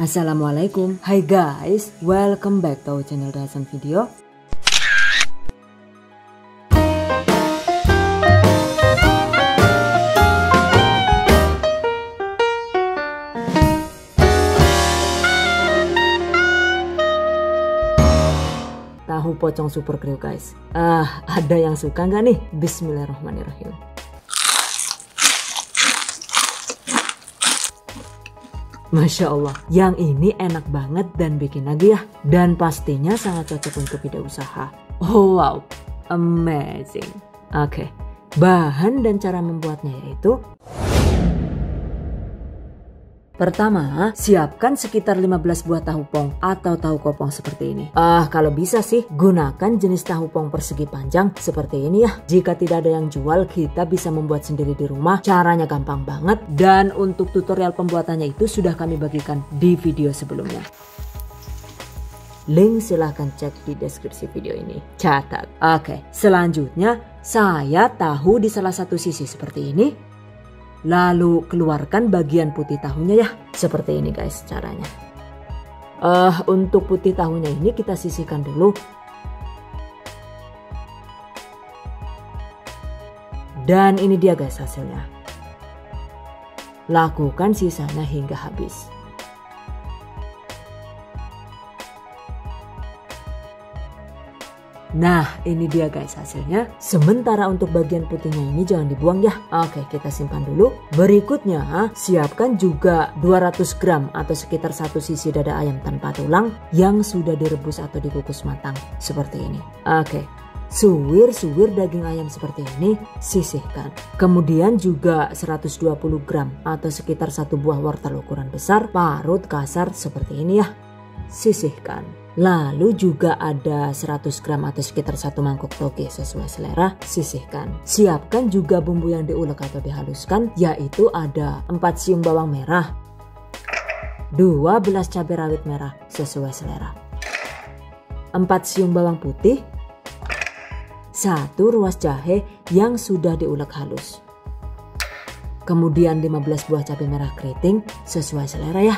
Assalamualaikum. Hai guys, welcome back to our channel Dasan Video. Tahu pocong super kriuk guys. Ada yang suka nggak nih? Bismillahirrahmanirrahim. Masya Allah, yang ini enak banget dan bikin lagi ya. Dan pastinya sangat cocok untuk ide usaha. Oh wow, amazing. Oke, bahan dan cara membuatnya yaitu: pertama, siapkan sekitar 15 buah tahu pong atau tahu kopong seperti ini. Kalau bisa sih gunakan jenis tahu pong persegi panjang seperti ini ya. Jika tidak ada yang jual, kita bisa membuat sendiri di rumah. Caranya gampang banget dan untuk tutorial pembuatannya itu sudah kami bagikan di video sebelumnya. Link silahkan cek di deskripsi video ini. Catat. Oke, selanjutnya saya tahu di salah satu sisi seperti ini. Lalu keluarkan bagian putih tahunya ya. Seperti ini guys caranya. Untuk putih tahunya ini kita sisihkan dulu. Dan ini dia guys hasilnya. Lakukan sisanya hingga habis. Nah ini dia guys hasilnya. Sementara untuk bagian putihnya ini jangan dibuang ya. Oke, kita simpan dulu. Berikutnya siapkan juga 200 gram atau sekitar 1 sisi dada ayam tanpa tulang yang sudah direbus atau dikukus matang seperti ini. Oke, suwir daging ayam seperti ini, sisihkan. Kemudian juga 120 gram atau sekitar 1 buah wortel ukuran besar, parut kasar seperti ini ya, sisihkan. Lalu juga ada 100 gram atau sekitar 1 mangkuk toge sesuai selera, sisihkan. Siapkan juga bumbu yang diulek atau dihaluskan, yaitu ada 4 siung bawang merah, 12 cabai rawit merah sesuai selera, 4 siung bawang putih, 1 ruas jahe yang sudah diulek halus. Kemudian 15 buah cabai merah keriting sesuai selera ya.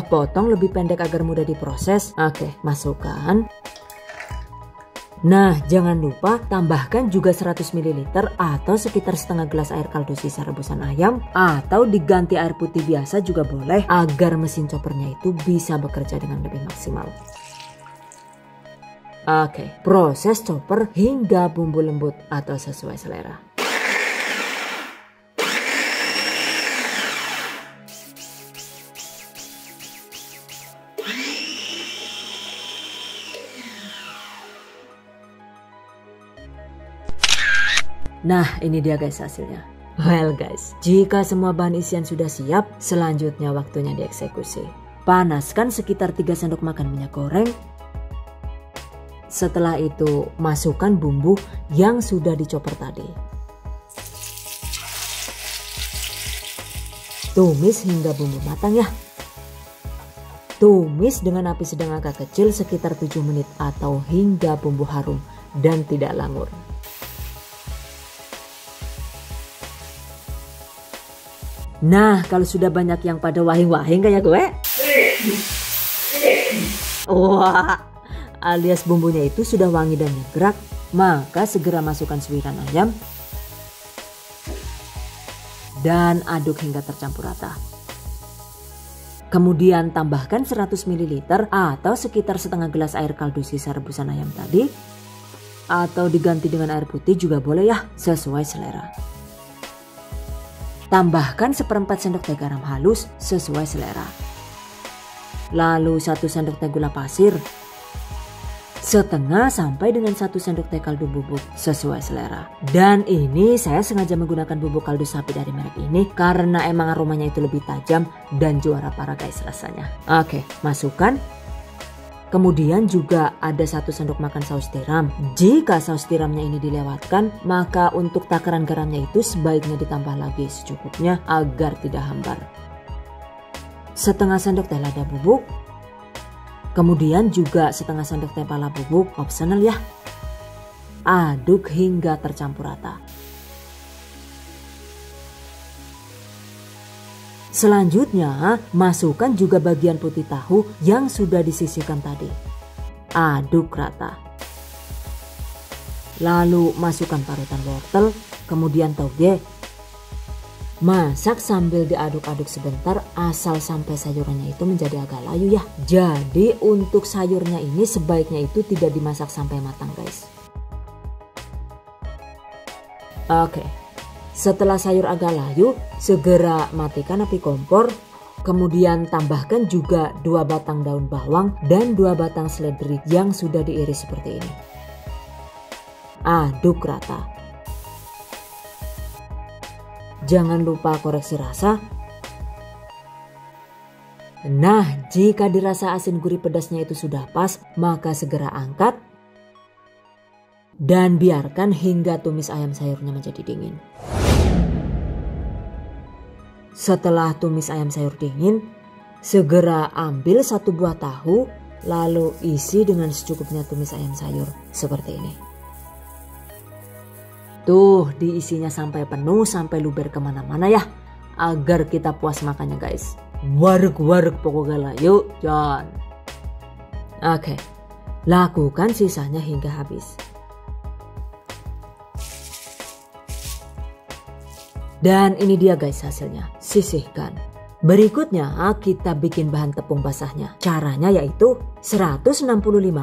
Potong lebih pendek agar mudah diproses. Oke, masukkan. Nah, jangan lupa tambahkan juga 100 ml atau sekitar setengah gelas air kaldu sisa rebusan ayam, atau diganti air putih biasa juga boleh agar mesin choppernya itu bisa bekerja dengan lebih maksimal. Oke, proses chopper hingga bumbu lembut atau sesuai selera. Nah ini dia guys hasilnya. Well guys, jika semua bahan isian sudah siap, selanjutnya waktunya dieksekusi. Panaskan sekitar 3 sendok makan minyak goreng. Setelah itu masukkan bumbu yang sudah dicoper tadi. Tumis hingga bumbu matang ya. Tumis dengan api sedang agak kecil sekitar 7 menit atau hingga bumbu harum dan tidak langur. Nah, kalau sudah banyak yang pada wahing-wahing kayak gue, wah, alias bumbunya itu sudah wangi dan nyegerak, maka segera masukkan suiran ayam dan aduk hingga tercampur rata. Kemudian tambahkan 100 ml atau sekitar setengah gelas air kaldu sisa rebusan ayam tadi, atau diganti dengan air putih juga boleh ya, sesuai selera. Tambahkan 1/4 sendok teh garam halus sesuai selera. Lalu 1 sendok teh gula pasir, setengah sampai dengan 1 sendok teh kaldu bubuk sesuai selera. Dan ini saya sengaja menggunakan bubuk kaldu sapi dari merek ini karena emang aromanya itu lebih tajam dan juara parah guys rasanya. Oke, masukkan. Kemudian juga ada 1 sendok makan saus tiram. Jika saus tiramnya ini dilewatkan, maka untuk takaran garamnya itu sebaiknya ditambah lagi secukupnya agar tidak hambar. Setengah sendok teh lada bubuk. Kemudian juga setengah sendok teh pala bubuk, opsional ya. Aduk hingga tercampur rata. Selanjutnya, masukkan juga bagian putih tahu yang sudah disisihkan tadi. Aduk rata. Lalu masukkan parutan wortel, kemudian toge. Masak sambil diaduk-aduk sebentar asal sampai sayurannya itu menjadi agak layu ya. Jadi untuk sayurnya ini sebaiknya itu tidak dimasak sampai matang guys. Oke, setelah sayur agak layu, segera matikan api kompor. Kemudian tambahkan juga 2 batang daun bawang dan 2 batang seledri yang sudah diiris seperti ini. Aduk rata. Jangan lupa koreksi rasa. Nah, jika dirasa asin gurih pedasnya itu sudah pas, maka segera angkat. Dan biarkan hingga tumis ayam sayurnya menjadi dingin. Setelah tumis ayam sayur dingin, segera ambil 1 buah tahu, lalu isi dengan secukupnya tumis ayam sayur seperti ini. Tuh, diisinya sampai penuh, sampai luber kemana-mana ya, agar kita puas makannya guys. Wareg-wareg pokoknya lah, yuk John. Oke, lakukan sisanya hingga habis. Dan ini dia guys hasilnya, sisihkan. Berikutnya kita bikin bahan tepung basahnya. Caranya yaitu 165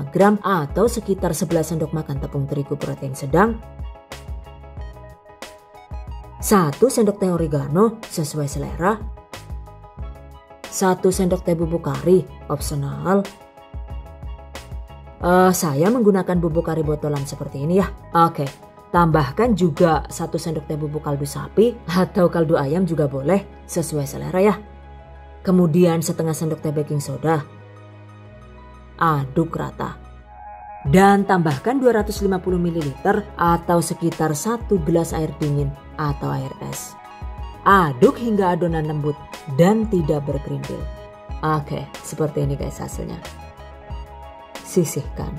gram atau sekitar 11 sendok makan tepung terigu protein sedang, 1 sendok teh oregano sesuai selera, 1 sendok teh bubuk kari opsional. Saya menggunakan bubuk kari botolan seperti ini ya. Oke, tambahkan juga 1 sendok teh bubuk kaldu sapi atau kaldu ayam juga boleh sesuai selera ya. Kemudian setengah sendok teh baking soda. Aduk rata. Dan tambahkan 250 ml atau sekitar 1 gelas air dingin atau air es. Aduk hingga adonan lembut dan tidak bergerindil. Oke, seperti ini guys hasilnya. Sisihkan.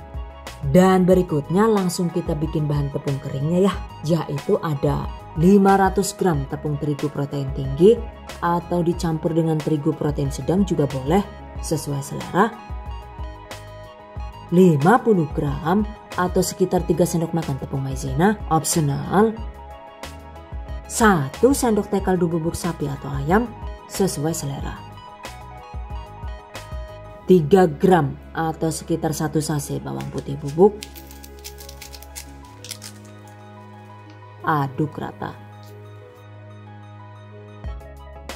Dan berikutnya langsung kita bikin bahan tepung keringnya ya. Yaitu ada 500 gram tepung terigu protein tinggi atau dicampur dengan terigu protein sedang juga boleh sesuai selera. 50 gram atau sekitar 3 sendok makan tepung maizena opsional. 1 sendok teh kaldu bubuk sapi atau ayam sesuai selera. 3 gram atau sekitar 1 sachet bawang putih bubuk. Aduk rata.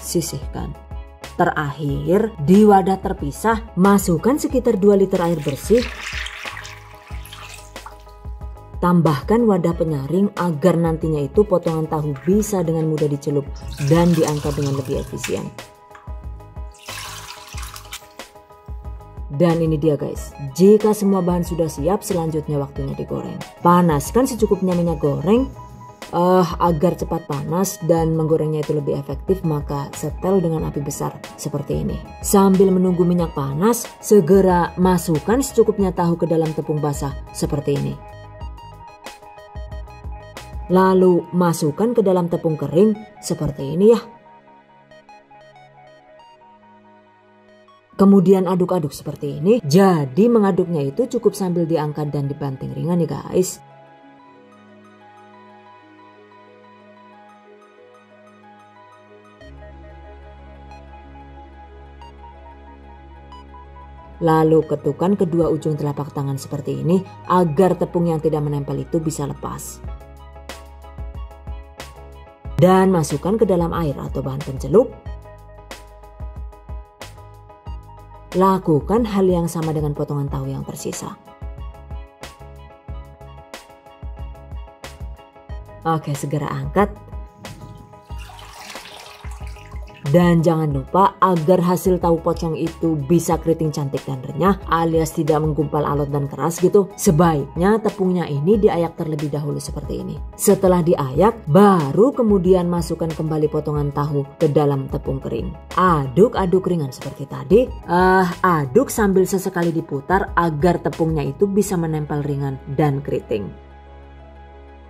Sisihkan. Terakhir, di wadah terpisah masukkan sekitar 2 liter air bersih. Tambahkan wadah penyaring agar nantinya itu potongan tahu bisa dengan mudah dicelup dan diangkat dengan lebih efisien. Dan ini dia guys, jika semua bahan sudah siap, selanjutnya waktunya digoreng. Panaskan secukupnya minyak goreng. Agar cepat panas dan menggorengnya itu lebih efektif, maka setel dengan api besar seperti ini. Sambil menunggu minyak panas, segera masukkan secukupnya tahu ke dalam tepung basah seperti ini. Lalu masukkan ke dalam tepung kering seperti ini ya. Kemudian aduk-aduk seperti ini. Jadi mengaduknya itu cukup sambil diangkat dan dibanting ringan nih guys. Lalu ketukkan kedua ujung telapak tangan seperti ini agar tepung yang tidak menempel itu bisa lepas. Dan masukkan ke dalam air atau bahan pencelup. Lakukan hal yang sama dengan potongan tahu yang tersisa. Oke, segera angkat. Dan jangan lupa agar hasil tahu pocong itu bisa keriting cantik dan renyah alias tidak menggumpal alot dan keras gitu. Sebaiknya tepungnya ini diayak terlebih dahulu seperti ini. Setelah diayak, baru kemudian masukkan kembali potongan tahu ke dalam tepung kering. Aduk-aduk ringan seperti tadi. Aduk sambil sesekali diputar agar tepungnya itu bisa menempel ringan dan keriting.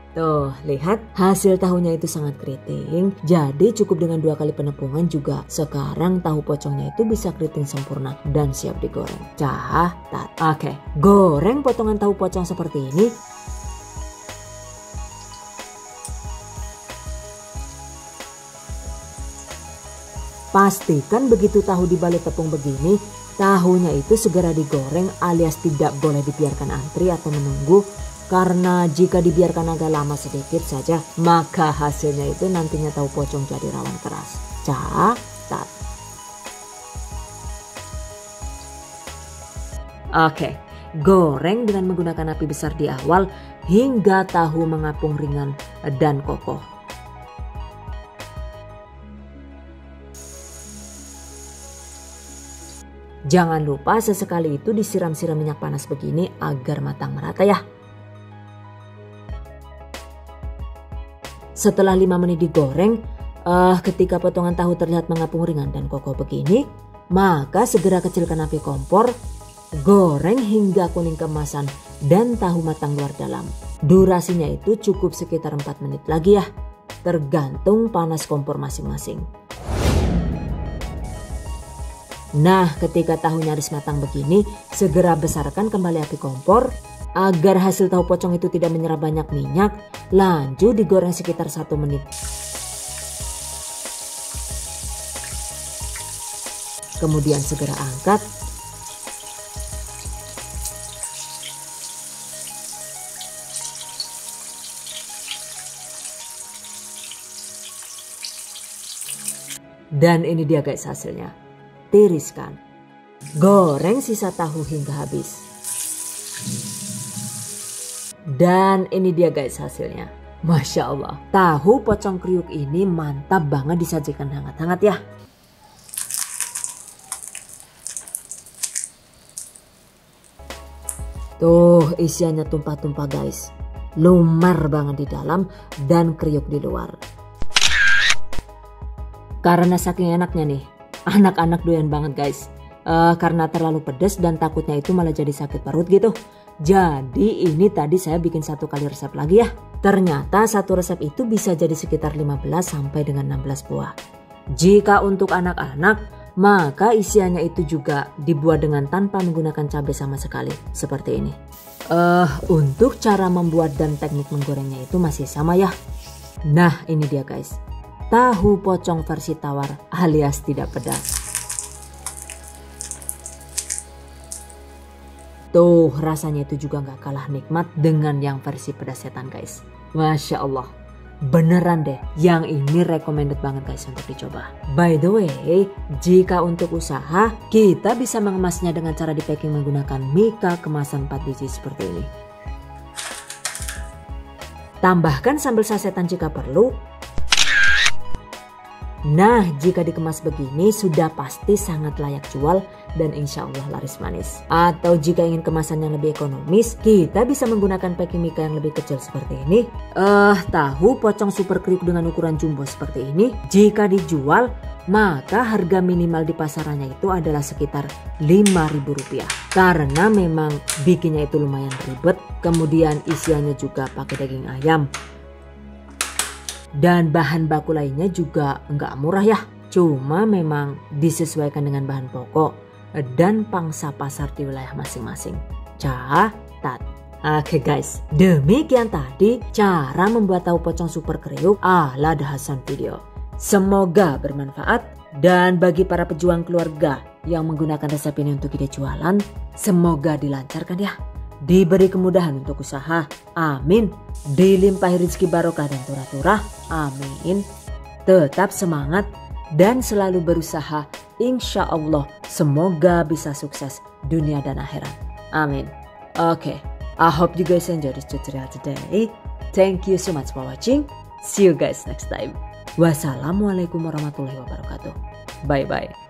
Tuh, lihat hasil tahunya itu sangat keriting. Jadi cukup dengan 2 kali penepungan juga sekarang tahu pocongnya itu bisa keriting sempurna dan siap digoreng. Catat. Oke, goreng potongan tahu pocong seperti ini. Pastikan begitu tahu dibalik tepung begini, tahunya itu segera digoreng alias tidak boleh dibiarkan antri atau menunggu. Karena jika dibiarkan agak lama sedikit saja, maka hasilnya itu nantinya tahu pocong jadi rawan keras. Catat. Oke, goreng dengan menggunakan api besar di awal hingga tahu mengapung ringan dan kokoh. Jangan lupa sesekali itu disiram-siram minyak panas begini agar matang merata ya. Setelah 5 menit digoreng, ketika potongan tahu terlihat mengapung ringan dan kokoh begini, maka segera kecilkan api kompor, goreng hingga kuning keemasan dan tahu matang luar dalam. Durasinya itu cukup sekitar 4 menit lagi ya, tergantung panas kompor masing-masing. Nah, ketika tahu nyaris matang begini, segera besarkan kembali api kompor. Agar hasil tahu pocong itu tidak menyerap banyak minyak, lanjut digoreng sekitar 1 menit. Kemudian segera angkat. Dan ini dia guys hasilnya. Tiriskan. Goreng sisa tahu hingga habis. Dan ini dia guys hasilnya. Masya Allah, tahu pocong kriuk ini mantap banget disajikan hangat-hangat ya. Tuh isiannya tumpah-tumpah guys. Lumar banget di dalam dan kriuk di luar. Karena saking enaknya nih, anak-anak doyan banget guys. Karena terlalu pedas dan takutnya itu malah jadi sakit perut gitu. Jadi ini tadi saya bikin 1 kali resep lagi ya. Ternyata 1 resep itu bisa jadi sekitar 15 sampai dengan 16 buah. Jika untuk anak-anak, maka isiannya itu juga dibuat dengan tanpa menggunakan cabai sama sekali. Seperti ini. Untuk cara membuat dan teknik menggorengnya itu masih sama ya. Nah ini dia guys. Tahu pocong versi tawar alias tidak pedas. Tuh rasanya itu juga gak kalah nikmat dengan yang versi pedas setan guys. Masya Allah. Beneran deh, yang ini recommended banget guys untuk dicoba. By the way, jika untuk usaha, kita bisa mengemasnya dengan cara di packing menggunakan mika kemasan 4 biji seperti ini. Tambahkan sambal sasetan jika perlu. Nah, jika dikemas begini sudah pasti sangat layak jual dan insya Allah laris manis. Atau jika ingin kemasan yang lebih ekonomis, kita bisa menggunakan packing mika yang lebih kecil seperti ini. Tahu pocong super kriuk dengan ukuran jumbo seperti ini, jika dijual, maka harga minimal di pasarannya itu adalah sekitar Rp5.000. Karena memang bikinnya itu lumayan ribet, kemudian isiannya juga pakai daging ayam. Dan bahan baku lainnya juga nggak murah ya. Cuma memang disesuaikan dengan bahan pokok dan pangsa pasar di wilayah masing-masing. Catat. Oke guys, demikian tadi cara membuat tahu pocong super kriuk ala The Hasan Video. Semoga bermanfaat dan bagi para pejuang keluarga yang menggunakan resep ini untuk ide jualan, semoga dilancarkan ya. Diberi kemudahan untuk usaha, amin. Dilimpahi rezeki barokah dan turah-turah, amin. Tetap semangat dan selalu berusaha, insya Allah semoga bisa sukses dunia dan akhirat, amin. Okay, I hope you guys enjoy this tutorial today. Thank you so much for watching. See you guys next time. Wassalamualaikum warahmatullahi wabarakatuh. Bye bye.